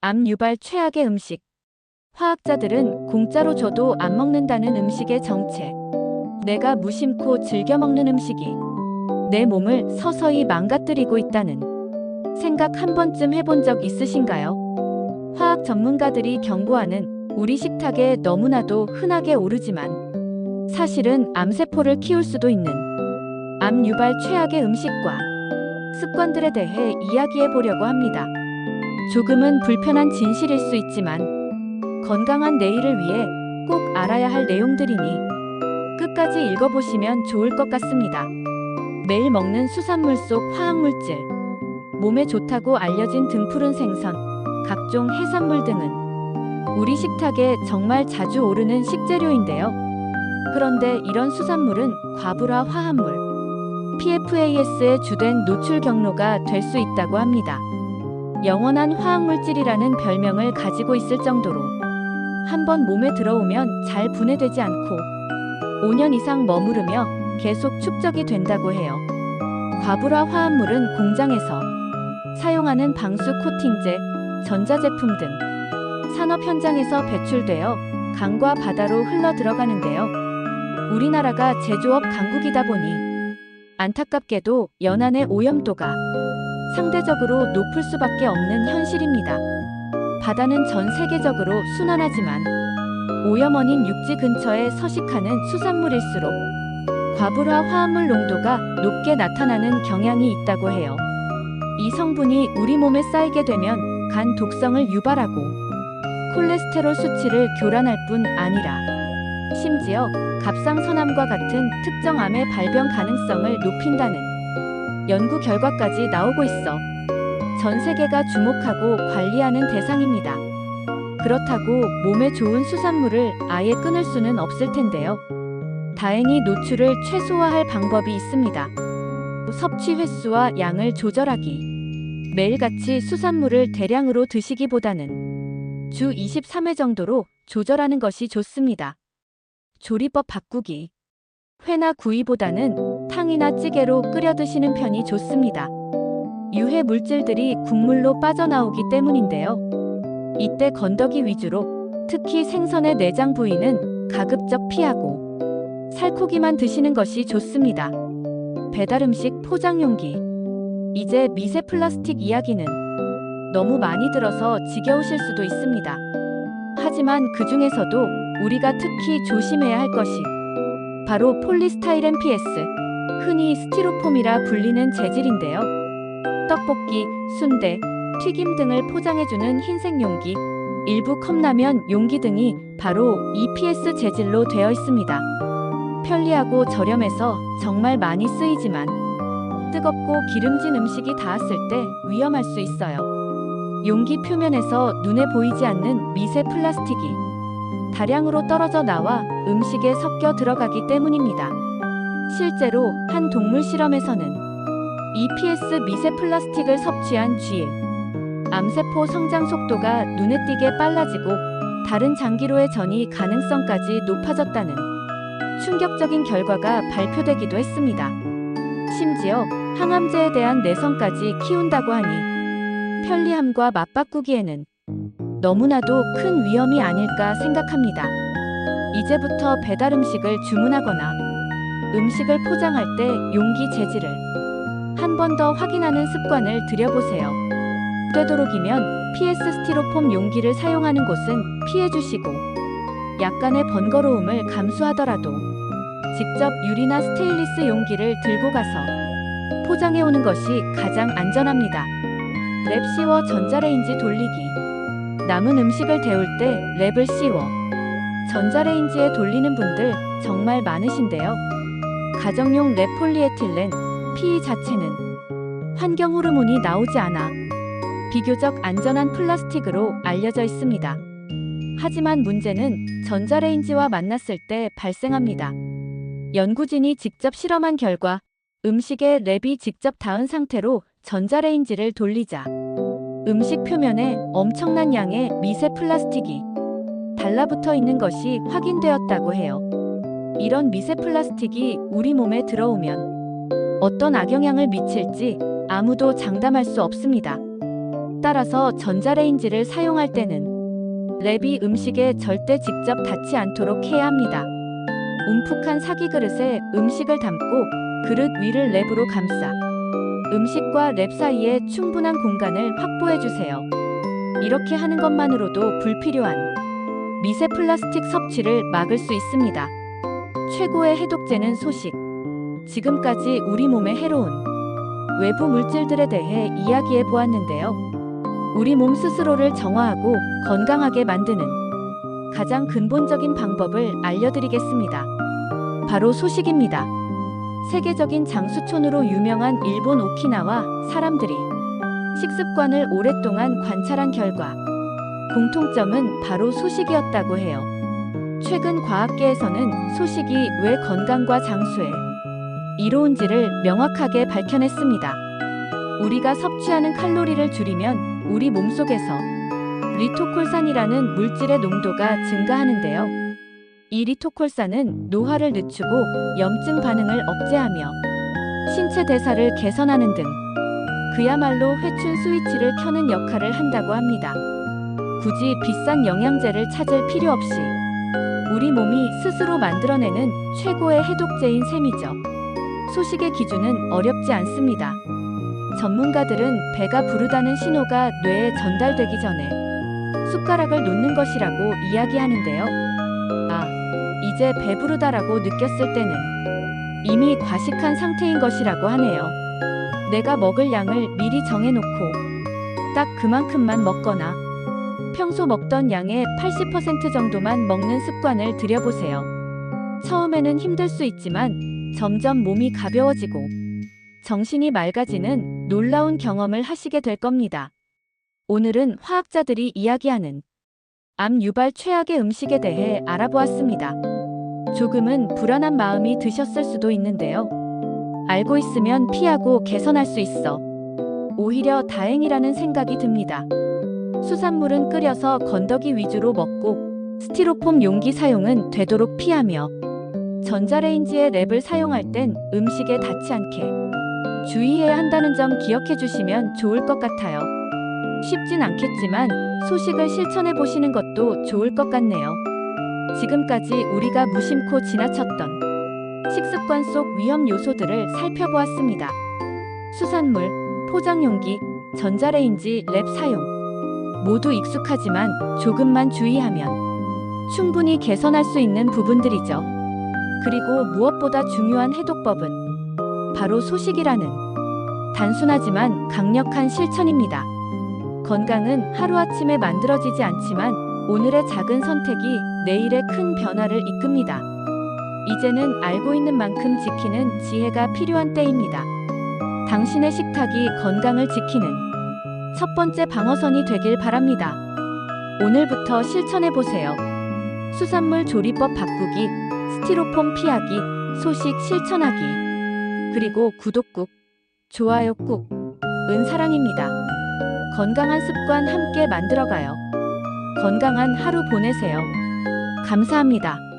암 유발 최악의 음식. 화학자들은 공짜로 줘도 안 먹는다는 음식의 정체. 내가 무심코 즐겨 먹는 음식이 내 몸을 서서히 망가뜨리고 있다는 생각 한 번쯤 해본 적 있으신가요? 화학 전문가들이 경고하는 우리 식탁에 너무나도 흔하게 오르지만 사실은 암세포를 키울 수도 있는 암 유발 최악의 음식과 습관들에 대해 이야기해 보려고 합니다. 조금은 불편한 진실일 수 있지만 건강한 내일을 위해 꼭 알아야 할 내용들이니 끝까지 읽어보시면 좋을 것 같습니다. 매일 먹는 수산물 속 화학물질, 몸에 좋다고 알려진 등푸른 생선, 각종 해산물 등은 우리 식탁에 정말 자주 오르는 식재료인데요. 그런데 이런 수산물은 과부하 화합물, PFAS의 주된 노출 경로가 될 수 있다고 합니다. 영원한 화학물질이라는 별명을 가지고 있을 정도로 한번 몸에 들어오면 잘 분해되지 않고 5년 이상 머무르며 계속 축적이 된다고 해요. 과부하 화합물은 공장에서 사용하는 방수 코팅제, 전자제품 등 산업 현장에서 배출되어 강과 바다로 흘러 들어가는데요. 우리나라가 제조업 강국이다 보니 안타깝게도 연안의 오염도가 상대적으로 높을 수밖에 없는 현실입니다. 바다는 전 세계적으로 순환하지만 오염원인 육지 근처에 서식하는 수산물일수록 과부하 화합물 농도가 높게 나타나는 경향이 있다고 해요. 이 성분이 우리 몸에 쌓이게 되면 간 독성을 유발하고 콜레스테롤 수치를 교란할 뿐 아니라 심지어 갑상선암과 같은 특정 암의 발병 가능성을 높인다는 연구 결과까지 나오고 있어 전 세계가 주목하고 관리하는 대상입니다. 그렇다고 몸에 좋은 수산물을 아예 끊을 수는 없을 텐데요. 다행히 노출을 최소화할 방법이 있습니다. 섭취 횟수와 양을 조절하기. 매일같이 수산물을 대량으로 드시기보다는 주 23회 정도로 조절하는 것이 좋습니다. 조리법 바꾸기. 회나 구이보다는 탕이나 찌개로 끓여 드시는 편이 좋습니다. 유해 물질들이 국물로 빠져나오기 때문인데요. 이때 건더기 위주로, 특히 생선의 내장 부위는 가급적 피하고 살코기만 드시는 것이 좋습니다. 배달음식 포장용기. 이제 미세 플라스틱 이야기는 너무 많이 들어서 지겨우실 수도 있습니다. 하지만 그 중에서도 우리가 특히 조심해야 할 것이 바로 폴리스타이렌 PS, 흔히 스티로폼이라 불리는 재질인데요. 떡볶이, 순대, 튀김 등을 포장해주는 흰색 용기, 일부 컵라면 용기 등이 바로 EPS 재질로 되어 있습니다. 편리하고 저렴해서 정말 많이 쓰이지만 뜨겁고 기름진 음식이 닿았을 때 위험할 수 있어요. 용기 표면에서 눈에 보이지 않는 미세 플라스틱이 다량으로 떨어져 나와 음식에 섞여 들어가기 때문입니다. 실제로 한 동물 실험에서는 EPS 미세 플라스틱을 섭취한 쥐의 암세포 성장 속도가 눈에 띄게 빨라지고 다른 장기로의 전이 가능성까지 높아졌다는 충격적인 결과가 발표되기도 했습니다. 심지어 항암제에 대한 내성까지 키운다고 하니 편리함과 맞바꾸기에는 너무나도 큰 위험이 아닐까 생각합니다. 이제부터 배달 음식을 주문하거나 음식을 포장할 때 용기 재질을 한 번 더 확인하는 습관을 들여보세요. 되도록이면 PS 스티로폼 용기를 사용하는 곳은 피해주시고 약간의 번거로움을 감수하더라도 직접 유리나 스테인리스 용기를 들고 가서 포장해오는 것이 가장 안전합니다. 랩 씌워 전자레인지 돌리기. 남은 음식을 데울 때 랩을 씌워 전자레인지에 돌리는 분들 정말 많으신데요. 가정용 랩 폴리에틸렌 PE 자체는 환경 호르몬이 나오지 않아 비교적 안전한 플라스틱으로 알려져 있습니다. 하지만 문제는 전자레인지와 만났을 때 발생합니다. 연구진이 직접 실험한 결과 음식에 랩이 직접 닿은 상태로 전자레인지를 돌리자 음식 표면에 엄청난 양의 미세 플라스틱이 달라붙어 있는 것이 확인되었다고 해요. 이런 미세 플라스틱이 우리 몸에 들어오면 어떤 악영향을 미칠지 아무도 장담할 수 없습니다. 따라서 전자레인지를 사용할 때는 랩이 음식에 절대 직접 닿지 않도록 해야 합니다. 움푹한 사기 그릇에 음식을 담고 그릇 위를 랩으로 감싸 음식과 랩 사이에 충분한 공간을 확보해 주세요. 이렇게 하는 것만으로도 불필요한 미세 플라스틱 섭취를 막을 수 있습니다. 최고의 해독제는 소식. 지금까지 우리 몸에 해로운 외부 물질들에 대해 이야기해 보았는데요. 우리 몸 스스로를 정화하고 건강하게 만드는 가장 근본적인 방법을 알려드리겠습니다. 바로 소식입니다. 세계적인 장수촌으로 유명한 일본 오키나와 사람들이 식습관을 오랫동안 관찰한 결과 공통점은 바로 소식이었다고 해요. 최근 과학계에서는 소식이 왜 건강과 장수에 이로운지를 명확하게 밝혀냈습니다. 우리가 섭취하는 칼로리를 줄이면 우리 몸속에서 리토콜산이라는 물질의 농도가 증가하는데요. 이 리토콜산은 노화를 늦추고 염증 반응을 억제하며 신체 대사를 개선하는 등 그야말로 회춘 스위치를 켜는 역할을 한다고 합니다. 굳이 비싼 영양제를 찾을 필요 없이 우리 몸이 스스로 만들어내는 최고의 해독제인 셈이죠. 소식의 기준은 어렵지 않습니다. 전문가들은 배가 부르다는 신호가 뇌에 전달되기 전에 숟가락을 놓는 것이라고 이야기하는데요. 이제 배부르다라고 느꼈을 때는 이미 과식한 상태인 것이라고 하네요. 내가 먹을 양을 미리 정해놓고 딱 그만큼만 먹거나 평소 먹던 양의 80% 정도만 먹는 습관을 들여보세요. 처음에는 힘들 수 있지만 점점 몸이 가벼워지고 정신이 맑아지는 놀라운 경험을 하시게 될 겁니다. 오늘은 화학자들이 이야기하는 암 유발 최악의 음식에 대해 알아보았습니다. 조금은 불안한 마음이 드셨을 수도 있는데요. 알고 있으면 피하고 개선할 수 있어 오히려 다행이라는 생각이 듭니다. 수산물은 끓여서 건더기 위주로 먹고 스티로폼 용기 사용은 되도록 피하며 전자레인지에 랩을 사용할 땐 음식에 닿지 않게 주의해야 한다는 점 기억해 주시면 좋을 것 같아요. 쉽진 않겠지만 소식을 실천해 보시는 것도 좋을 것 같네요. 지금까지 우리가 무심코 지나쳤던 식습관 속 위험 요소들을 살펴보았습니다. 수산물, 포장용기, 전자레인지, 랩 사용. 모두 익숙하지만 조금만 주의하면 충분히 개선할 수 있는 부분들이죠. 그리고 무엇보다 중요한 해독법은 바로 소식이라는 단순하지만 강력한 실천입니다. 건강은 하루아침에 만들어지지 않지만 오늘의 작은 선택이 내일의 큰 변화를 이끕니다. 이제는 알고 있는 만큼 지키는 지혜가 필요한 때입니다. 당신의 식탁이 건강을 지키는 첫 번째 방어선이 되길 바랍니다. 오늘부터 실천해보세요. 수산물 조리법 바꾸기, 스티로폼 피하기, 소식 실천하기. 그리고 구독 꾹, 좋아요 꾹, 은 사랑입니다. 건강한 습관 함께 만들어가요. 건강한 하루 보내세요. 감사합니다.